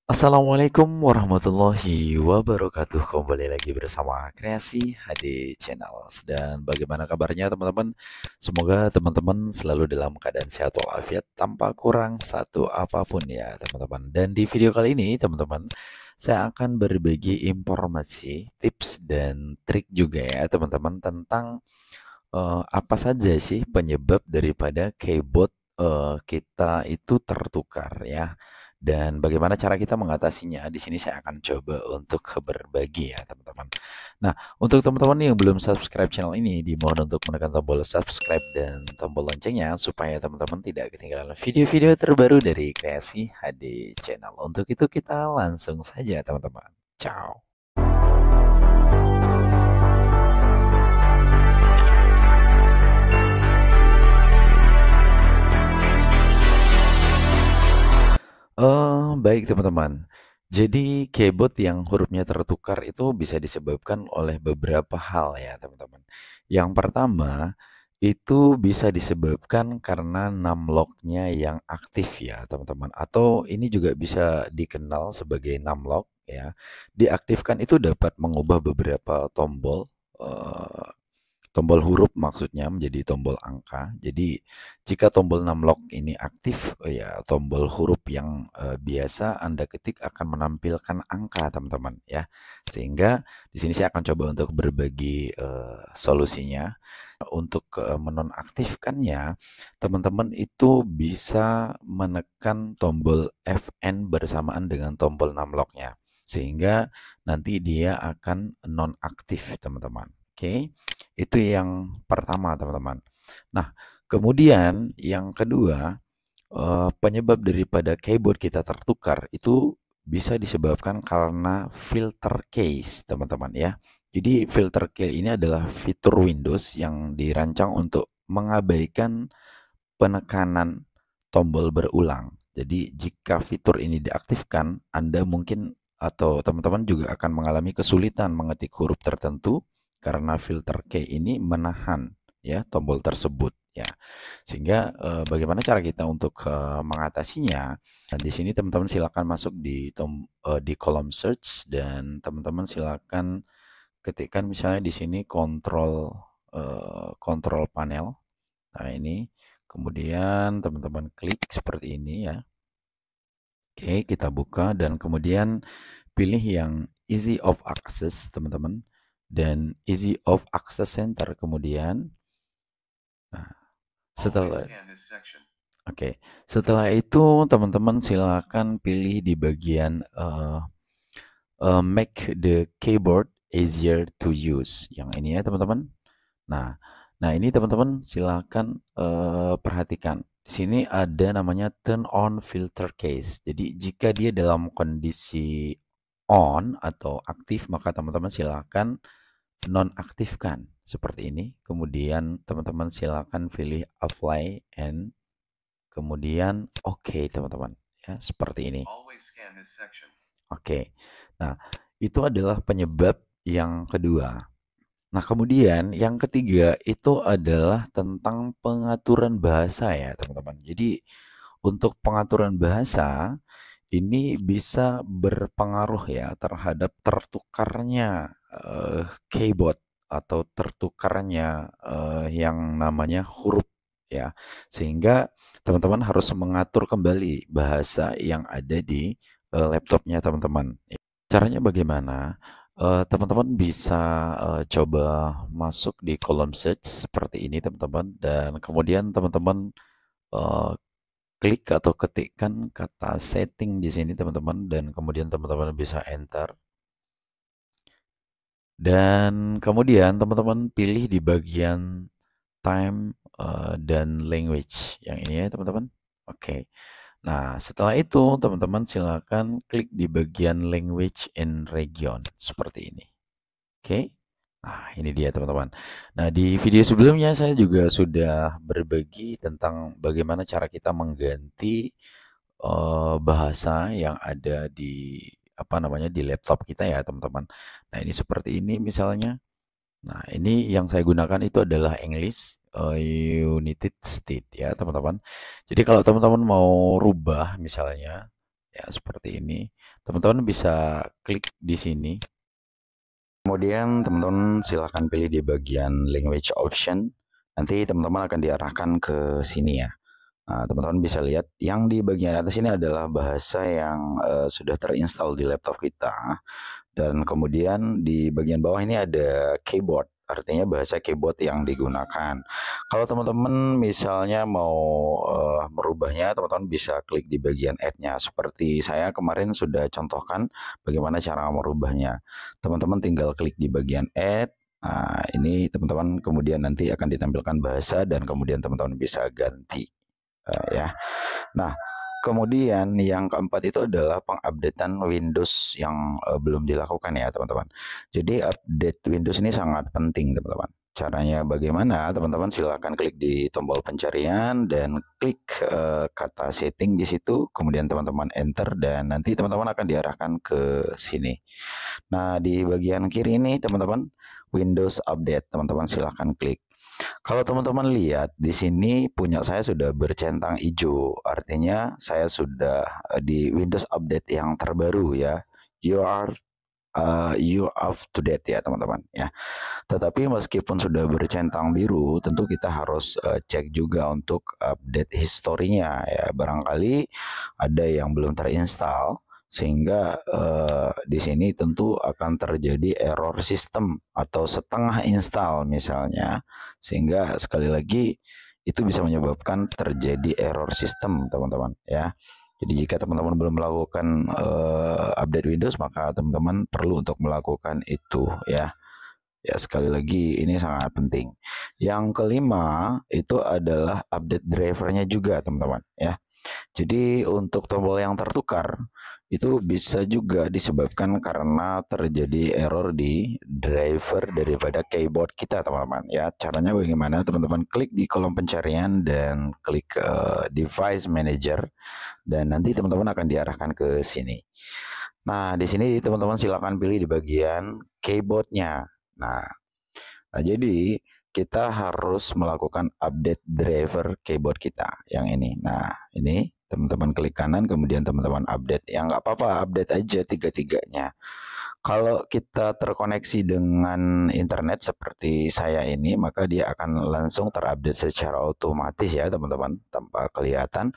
Assalamualaikum warahmatullahi wabarakatuh. Kembali lagi bersama Kreasi HD Channels. Dan bagaimana kabarnya teman-teman? Semoga teman-teman selalu dalam keadaan sehat walafiat tanpa kurang satu apapun ya teman-teman. Dan di video kali ini teman-teman, saya akan berbagi informasi, tips dan trik juga ya teman-teman tentang apa saja sih penyebab daripada keyboard kita itu tertukar ya. Dan bagaimana cara kita mengatasinya? Di sini saya akan coba untuk berbagi ya, teman-teman. Nah, untuk teman-teman yang belum subscribe channel ini, dimohon untuk menekan tombol subscribe dan tombol loncengnya supaya teman-teman tidak ketinggalan video-video terbaru dari Kreasi HD Channel. Untuk itu kita langsung saja, teman-teman. Ciao. Baik teman-teman. Jadi keyboard yang hurufnya tertukar itu bisa disebabkan oleh beberapa hal ya teman-teman. Yang pertama itu bisa disebabkan karena numlock-nya yang aktif ya teman-teman. Atau ini juga bisa dikenal sebagai numlock ya. Diaktifkan itu dapat mengubah beberapa tombol eh, tombol huruf maksudnya menjadi tombol angka. Jadi jika tombol numlock ini aktif, ya tombol huruf yang biasa Anda ketik akan menampilkan angka teman-teman ya. Sehingga di sini saya akan coba untuk berbagi solusinya. Untuk menonaktifkannya, teman-teman itu bisa menekan tombol Fn bersamaan dengan tombol numlocknya. Sehingga nanti dia akan nonaktif teman-teman. Oke, itu yang pertama teman-teman. Nah, kemudian yang kedua, penyebab daripada keyboard kita tertukar itu bisa disebabkan karena filter case teman-teman ya. Jadi filter case ini adalah fitur Windows yang dirancang untuk mengabaikan penekanan tombol berulang. Jadi jika fitur ini diaktifkan, Anda mungkin atau teman-teman juga akan mengalami kesulitan mengetik huruf tertentu karena filter key ini menahan ya tombol tersebut ya. Sehingga bagaimana cara kita untuk mengatasinya? Nah, di sini teman-teman silakan masuk di kolom search dan teman-teman silakan ketikkan misalnya di sini kontrol panel. Nah, ini kemudian teman-teman klik seperti ini ya. Oke, kita buka dan kemudian pilih yang easy of access teman-teman dan easy of access center kemudian. Nah, setelah setelah itu teman-teman silakan pilih di bagian make the keyboard easier to use. Yang ini ya teman-teman. Nah, ini teman-teman silakan perhatikan. Di sini ada namanya turn on filter case. Jadi jika dia dalam kondisi on atau aktif, maka teman-teman silakan nonaktifkan seperti ini. Kemudian teman-teman silakan pilih apply and kemudian oke teman-teman. Ya, seperti ini. Oke. Nah, itu adalah penyebab yang kedua. Nah, kemudian yang ketiga itu adalah tentang pengaturan bahasa ya, teman-teman. Jadi, untuk pengaturan bahasa ini bisa berpengaruh ya terhadap tertukarnya keyboard atau tertukarnya yang namanya huruf ya. Sehingga teman-teman harus mengatur kembali bahasa yang ada di laptopnya teman-teman. Caranya bagaimana? Teman-teman bisa coba masuk di kolom search seperti ini teman-teman dan kemudian teman-teman eee, klik atau ketikkan kata setting di sini teman-teman dan kemudian teman-teman bisa enter. Dan kemudian teman-teman pilih di bagian time dan language yang ini ya teman-teman. Oke. Nah, setelah itu teman-teman silakan klik di bagian language and region seperti ini. Oke. Nah, ini dia teman-teman. Nah, di video sebelumnya saya juga sudah berbagi tentang bagaimana cara kita mengganti bahasa yang ada di apa namanya di laptop kita ya, teman-teman. Nah, ini seperti ini misalnya. Nah, ini yang saya gunakan itu adalah English United States ya, teman-teman. Jadi kalau teman-teman mau rubah misalnya Ya, seperti ini. Teman-teman bisa klik di sini. Kemudian teman-teman silahkan pilih di bagian language option. Nanti teman-teman akan diarahkan ke sini ya. Nah, teman-teman bisa lihat yang di bagian atas ini adalah bahasa yang sudah terinstall di laptop kita. Dan kemudian di bagian bawah ini ada keyboard, artinya bahasa keyboard yang digunakan. Kalau teman-teman misalnya mau merubahnya, teman-teman bisa klik di bagian add-nya. Seperti saya kemarin sudah contohkan bagaimana cara merubahnya. Teman-teman tinggal klik di bagian add. Nah, ini teman-teman kemudian nanti akan ditampilkan bahasa dan kemudian teman-teman bisa ganti. Ya. Nah, kemudian yang keempat itu adalah pengupdatean Windows yang belum dilakukan ya teman-teman. Jadi update Windows ini sangat penting teman-teman. Caranya bagaimana? Teman-teman silakan klik di tombol pencarian dan klik kata setting di situ, kemudian teman-teman enter dan nanti teman-teman akan diarahkan ke sini. Nah, di bagian kiri ini teman-teman Windows Update, teman-teman silahkan klik. Kalau teman-teman lihat di sini punya saya sudah bercentang hijau, artinya saya sudah di Windows Update yang terbaru ya. You up to date ya teman-teman ya. Tetapi meskipun sudah bercentang biru, tentu kita harus cek juga untuk update historinya ya. Barangkali ada yang belum terinstall sehingga di sini tentu akan terjadi error sistem atau setengah install misalnya, sehingga sekali lagi itu bisa menyebabkan terjadi error sistem teman-teman ya. Jadi jika teman-teman belum melakukan update Windows, maka teman-teman perlu untuk melakukan itu ya. Ya, sekali lagi ini sangat penting. Yang kelima itu adalah update drivernya juga teman-teman ya. Jadi untuk tombol yang tertukar itu bisa juga disebabkan karena terjadi error di driver daripada keyboard kita teman-teman ya. Caranya bagaimana? Teman-teman klik di kolom pencarian dan klik device manager dan nanti teman-teman akan diarahkan ke sini. Nah, di sini teman-teman silakan pilih di bagian keyboardnya. Nah, jadi kita harus melakukan update driver keyboard kita yang ini. Nah, ini teman-teman klik kanan, kemudian teman-teman update. Ya nggak apa-apa, update aja tiga-tiganya. Kalau kita terkoneksi dengan internet seperti saya ini, maka dia akan langsung terupdate secara otomatis ya teman-teman, tanpa kelihatan.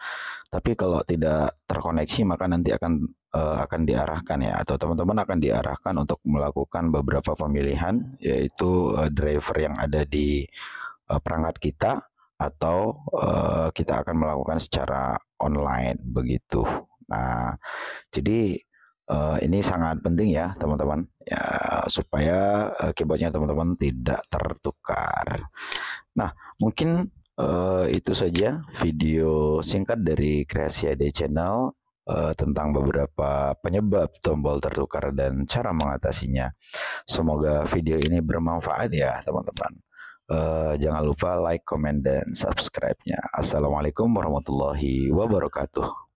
Tapi kalau tidak terkoneksi maka nanti akan diarahkan ya, atau teman-teman akan diarahkan untuk melakukan beberapa pemilihan, yaitu driver yang ada di perangkat kita atau kita akan melakukan secara online begitu. Nah, jadi ini sangat penting ya teman-teman ya, supaya keyboardnya teman-teman tidak tertukar. Nah, mungkin itu saja video singkat dari Kreasi AD Channel tentang beberapa penyebab tombol tertukar dan cara mengatasinya. Semoga video ini bermanfaat ya teman-teman. Jangan lupa like, comment, dan subscribe-nya. Assalamualaikum warahmatullahi wabarakatuh.